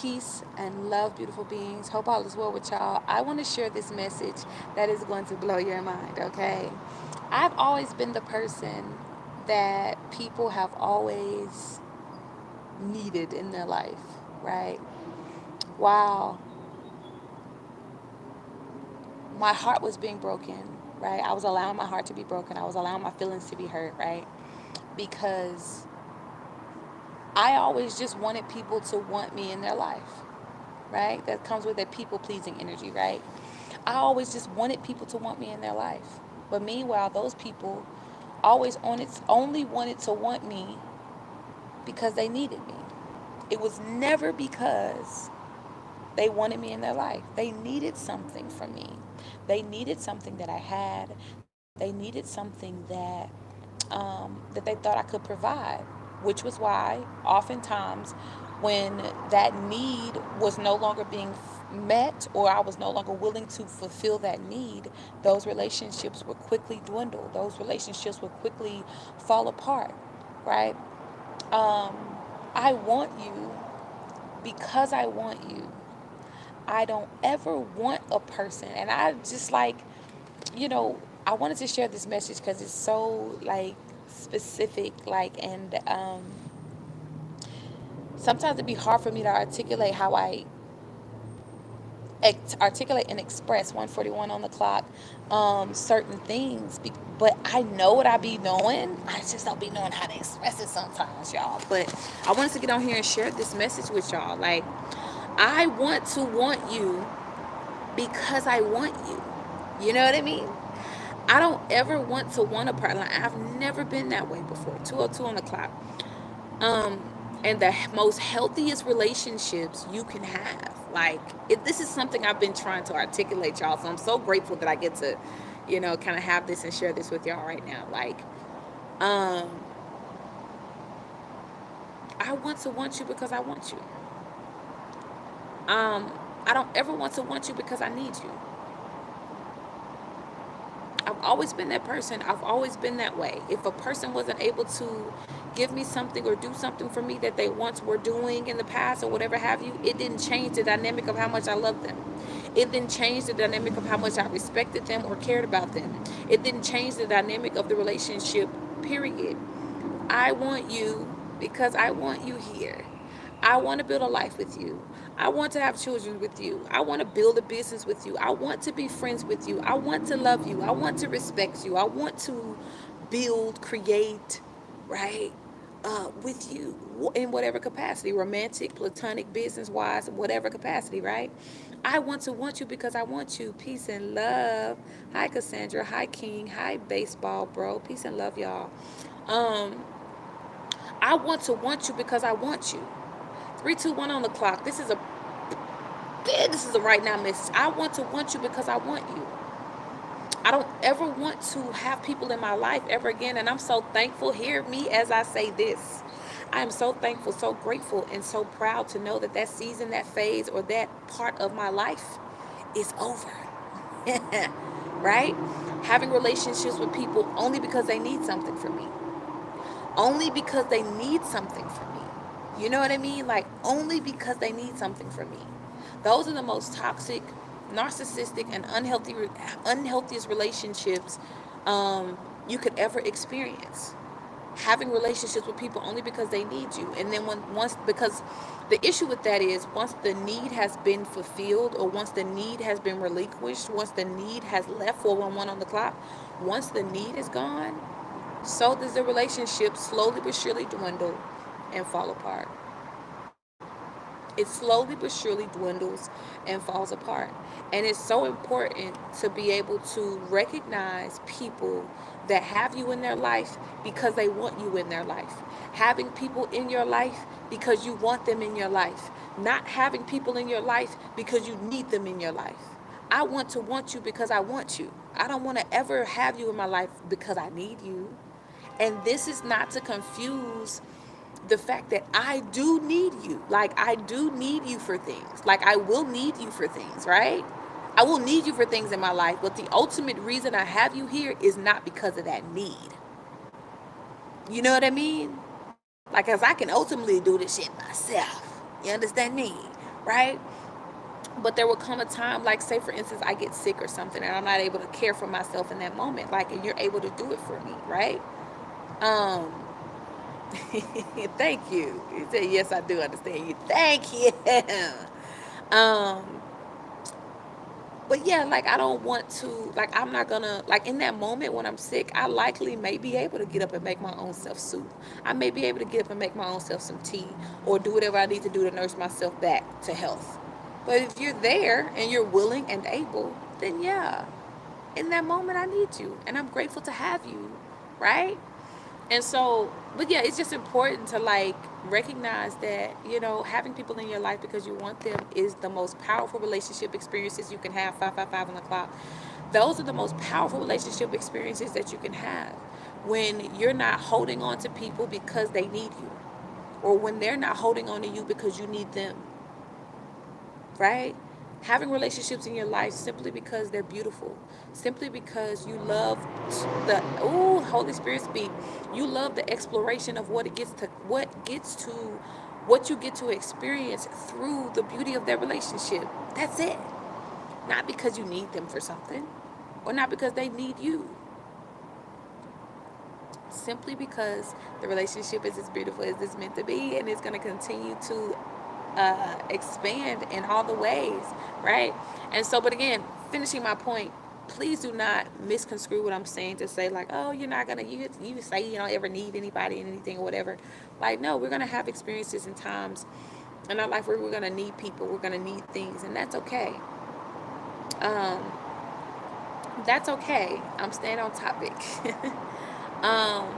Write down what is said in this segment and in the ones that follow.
Peace and love, beautiful beings. Hope all is well with y'all. I want to share this message that is going to blow your mind, okay? I've always been the person that people have always needed in their life, right? While my heart was being broken, right? I was allowing my heart to be broken. I was allowing my feelings to be hurt, right? Because I always just wanted people to want me in their life, right? That comes with that people pleasing energy, right? I always just wanted people to want me in their life. But meanwhile, those people only wanted to want me because they needed me. It was never because they wanted me in their life. They needed something from me. They needed something that I had. They needed something that they thought I could provide, which was why oftentimes when that need was no longer being met or I was no longer willing to fulfill that need, those relationships would quickly dwindle. Those relationships would quickly fall apart, right? Um, I want you because I want you. I don't ever want a person, and I just like, you know, I wanted to share this message because it's so like specific, like, and sometimes it'd be hard for me to articulate how I articulate and express 141 on the clock, certain things, but I know what I be knowing. I just don't be knowing how to express it sometimes, y'all. But I wanted to get on here and share this message with y'all. Like, I want to want you because I want you. You know what I mean? I don't ever want to want a partner. Like, I've never been that way before. 202 on the clock. Um, and the most healthiest relationships you can have. Like, this is something I've been trying to articulate, y'all. So I'm so grateful that I get to, kind of have this and share this with y'all right now. Like, um, I want to want you because I want you. Um, I don't ever want to want you because I need you. I've always been that person. I've always been that way. If a person wasn't able to give me something or do something for me that they once were doing in the past or whatever have you, it didn't change the dynamic of how much I loved them. It didn't change the dynamic of how much I respected them or cared about them. It didn't change the dynamic of the relationship, period. I want you because I want you here. I want to build a life with you. I want to have children with you. I want to build a business with you. I want to be friends with you. I want to love you. I want to respect you. I want to build, create, right, with you in whatever capacity, romantic, platonic, business wise, whatever capacity, right? I want you because I want you. Peace and love. Hi, Cassandra. Hi, King. Hi, baseball, bro. Peace and love, y'all. Um, I want you because I want you. 321 on the clock. This is a right now message. I want you because I want you. I don't ever want to have people in my life ever again, and I'm so thankful. Hear me as I say this. I am so thankful, so grateful, and so proud to know that that season, that phase, or that part of my life is over. Right? Having relationships with people only because they need something from me. Only because they need something from me. You know what I mean? Like, only because they need something from me. Those are the most toxic, narcissistic, and unhealthiest relationships you could ever experience. Having relationships with people only because they need you, and then because the issue with that is once the need has been fulfilled, or once the need has been relinquished, once the need has left 411 on the clock, once the need is gone, so does the relationship slowly but surely dwindle and fall apart. It slowly but surely dwindles and falls apart. And it's so important to be able to recognize people that have you in their life because they want you in their life. Having people in your life because you want them in your life. Not having people in your life because you need them in your life. I want you because I want you. I don't want to ever have you in my life because I need you. And this is not to confuse the fact that I do need you. Like, I do need you for things. Like, I will need you for things, right? I will need you for things in my life. But the ultimate reason I have you here is not because of that need. You know what I mean? Like, as I can ultimately do this shit myself. You understand me? right? But there will come a time, like say for instance, I get sick or something, and I'm not able to care for myself in that moment. Like, and you're able to do it for me, right? Um, thank you. You said yes, I do understand you. Thank you. Um, but yeah, like I don't want to, like I'm not gonna, like in that moment when I'm sick, I likely may be able to get up and make my own self soup. I may be able to get up and make my own self some tea or do whatever I need to do to nurse myself back to health. But if you're there and you're willing and able, then yeah, in that moment I need you and I'm grateful to have you, right? And so, but yeah, it's just important to like recognize that, you know, having people in your life because you want them is the most powerful relationship experiences you can have. 555 on the clock. Those are the most powerful relationship experiences that you can have when you're not holding on to people because they need you, or when they're not holding on to you because you need them, right? Having relationships in your life simply because they're beautiful, simply because you love the Holy Spirit speak. You love the exploration of what you get to experience through the beauty of their relationship. That's it. Not because you need them for something, or not because they need you. Simply because the relationship is as beautiful as it's meant to be, and it's going to continue to expand in all the ways, right? And so, but again, finishing my point, please do not misconstrue what I'm saying to say like, oh, you're not gonna you say you don't ever need anybody and anything or whatever. Like, no, we're gonna have experiences and times in our life where we're gonna need people, we're gonna need things, and that's okay. Um, that's okay. I'm staying on topic. um,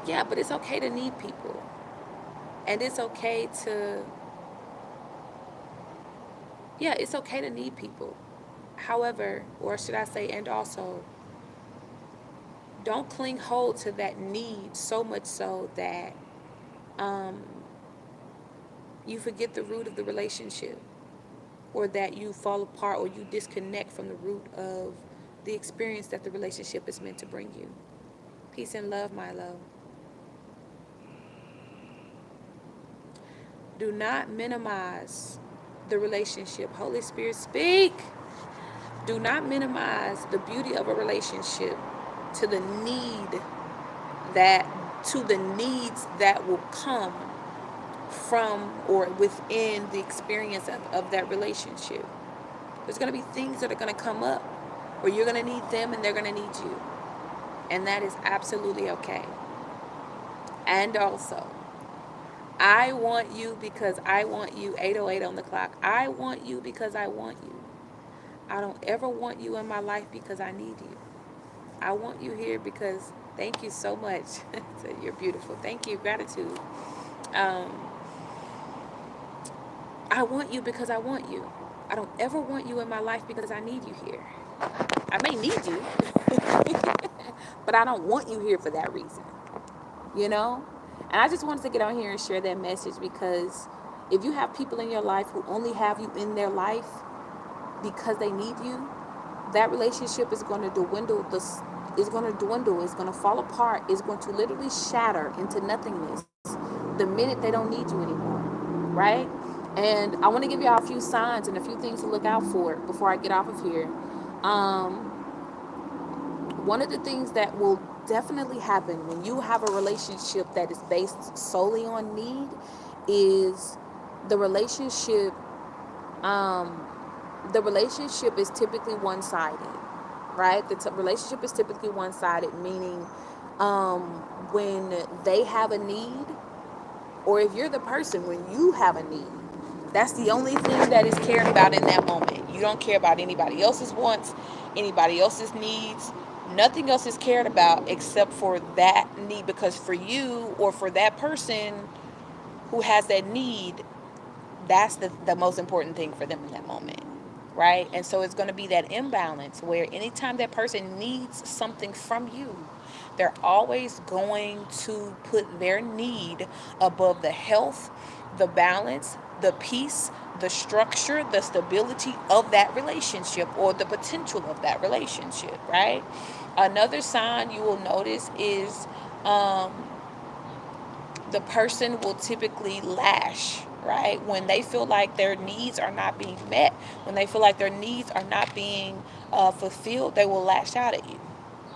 yeah, but it's okay to need people, and it's okay to yeah, it's okay to need people. However, or should I say, and also, don't cling hold to that need so much so that um, you forget the root of the relationship, or that you fall apart or you disconnect from the root of the experience that the relationship is meant to bring you. Peace and love, my love. Do not minimize the relationship. Holy Spirit, speak. Do not minimize the beauty of a relationship to the need that to the needs that will come from or within the experience of that relationship. There's going to be things that are going to come up where you're going to need them and they're going to need you. And that is absolutely okay. And also, I want you because I want you. 808 on the clock. I want you because I want you. I don't ever want you in my life because I need you. I want you here because thank you so much. You're beautiful. Thank you. Gratitude. Um, I want you because I want you. I don't ever want you in my life because I need you here. I may need you, but I don't want you here for that reason, you know? And I just wanted to get on here and share that message because if you have people in your life who only have you in their life because they need you, that relationship is going to dwindle. Is going to dwindle. It's going to fall apart. It's going to literally shatter into nothingness the minute they don't need you anymore, right? And I want to give y'all a few signs and a few things to look out for before I get off of here. One of the things that will definitely happen when you have a relationship that is based solely on need is the relationship um, the relationship is typically one-sided, right? Relationship is typically one-sided, meaning when they have a need, or if you're the person when you have a need, that's the only thing that is cared about in that moment. You don't care about anybody else's wants, anybody else's needs. Nothing else is cared about except for that need, because for you or for that person who has that need, that's the most important thing for them in that moment, right? And so it's going to be that imbalance where anytime that person needs something from you, they're always going to put their need above the health, the balance, the peace, the structure, the stability of that relationship, or the potential of that relationship, right? Another sign you will notice is um, the person will typically lash, right? When they feel like their needs are not being met, when they feel like their needs are not being fulfilled, they will lash out at you,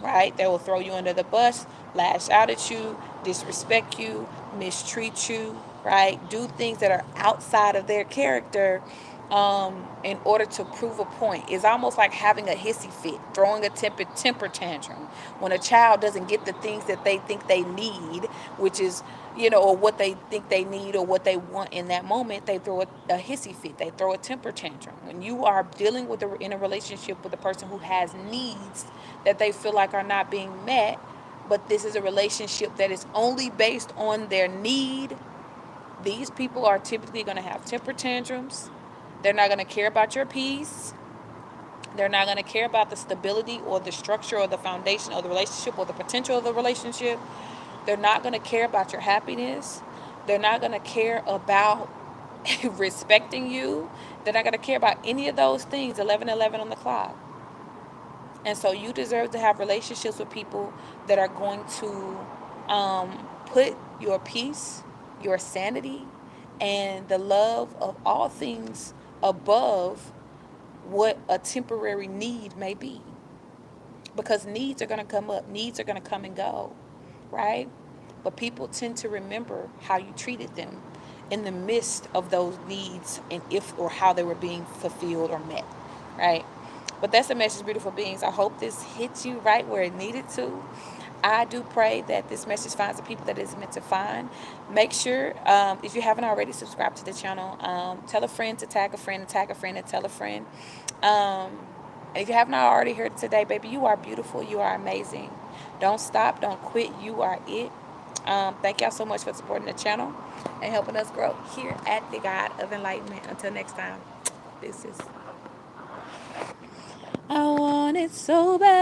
right? They will throw you under the bus, lash out at you, disrespect you, mistreat you, right? Do things that are outside of their character in order to prove a point. It's almost like having a hissy fit, throwing a temper tantrum. When a child doesn't get the things that they think they need, which is, or what they think they need or what they want in that moment, they throw a hissy fit. They throw a temper tantrum. When you are dealing with in a relationship with a person who has needs that they feel like are not being met, but this is a relationship that is only based on their need, these people are typically going to have temper tantrums. They're not going to care about your peace. They're not going to care about the stability or the structure or the foundation of the relationship or the potential of the relationship. They're not going to care about your happiness. They're not going to care about respecting you. They're not going to care about any of those things. 11:11 on the clock. And so you deserve to have relationships with people that are going to put your peace, your sanity, and the love of all things above what a temporary need may be. Because needs are going to come up, needs are going to come and go, right? But people tend to remember how you treated them in the midst of those needs and if or how they were being fulfilled or met, right? But that's the message, beautiful beings. I hope this hits you right where it needed to. I do pray that this message finds the people that it's meant to find. Make sure, if you haven't already, subscribe to the channel. Tell a friend to tag a friend, and tag a friend and tell a friend. And if you have not already heard it today, baby, you are beautiful. You are amazing. Don't stop. Don't quit. You are it. Thank y'all so much for supporting the channel and helping us grow here at the God of Enlightenment. Until next time, this is... I want it so bad.